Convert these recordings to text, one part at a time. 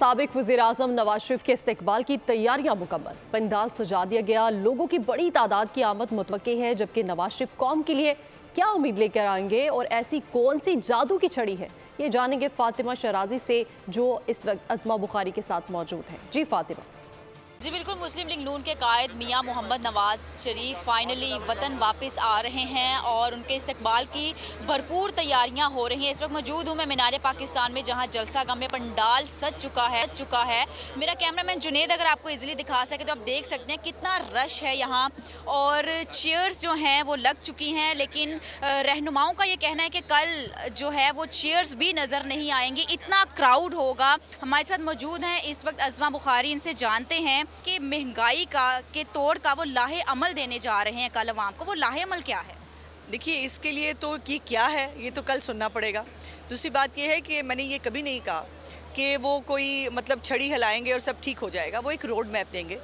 साबिक वज़ीर-ए-आज़म नवाज शरीफ के इस्तकबाल की तैयारियां मुकम्मल। पंडाल सजा दिया गया, लोगों की बड़ी तादाद की आमद मुतवक्के है। जबकि नवाज शरीफ कौम के लिए क्या उम्मीद लेकर आएंगे और ऐसी कौन सी जादू की छड़ी है, ये जानेंगे फातिमा शराजी से जो इस वक्त अज़मा बुखारी के साथ मौजूद हैं। जी फातिमा। जी बिल्कुल, मुस्लिम लीग नून के कायद मियां मोहम्मद नवाज शरीफ फाइनली वतन वापस आ रहे हैं और उनके इस्तकबाल की भरपूर तैयारियां हो रही हैं। इस वक्त मौजूद हूं मैं मीनार पाकिस्तान में, जहां जलसा गाह में पंडाल सज चुका है। मेरा कैमरामैन जुनेद अगर आपको इजीली दिखा सके तो आप देख सकते हैं कितना रश है यहाँ और चेयर्स जो हैं वो लग चुकी हैं। लेकिन रहनुमाओं का ये कहना है कि कल जो है वो चेयर्स भी नज़र नहीं आएंगी, इतना क्राउड होगा। हमारे साथ मौजूद हैं इस वक्त अज़मा बुखारी, इनसे जानते हैं कि महंगाई के तोड़ का वो लाहे अमल देने जा रहे हैं कल अवाम को, वो लाहे अमल क्या है? देखिए, इसके लिए तो ये क्या है ये तो कल सुनना पड़ेगा। दूसरी बात ये है कि मैंने ये कभी नहीं कहा कि वो कोई मतलब छड़ी हिलाएंगे और सब ठीक हो जाएगा। वो एक रोड मैप देंगे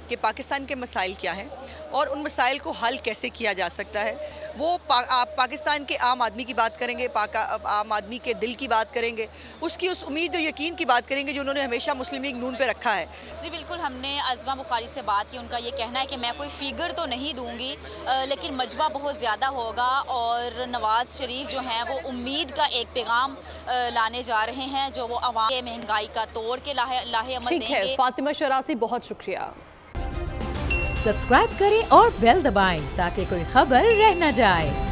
कि पाकिस्तान के मसाइल क्या हैं और उन मसाइल को हल कैसे किया जा सकता है। वो आप पाकिस्तान के आम आदमी की बात करेंगे, आम आदमी के दिल की बात करेंगे, उसकी उस उम्मीद और यकीन की बात करेंगे जो उन्होंने हमेशा मुस्लिम लीग नून पे रखा है। जी बिल्कुल, हमने अज़मा बुखारी से बात की। उनका ये कहना है कि मैं कोई फिगर तो नहीं दूंगी लेकिन मजमा बहुत ज़्यादा होगा और नवाज शरीफ जो हैं वो उम्मीद का एक पैगाम लाने जा रहे हैं जो वो अवाम के महंगाई का तोड़ के लाहे अमल देंगे। फातिमा शराजी, बहुत शुक्रिया। सब्सक्राइब करें और बेल दबाएं ताकि कोई खबर रह न जाए।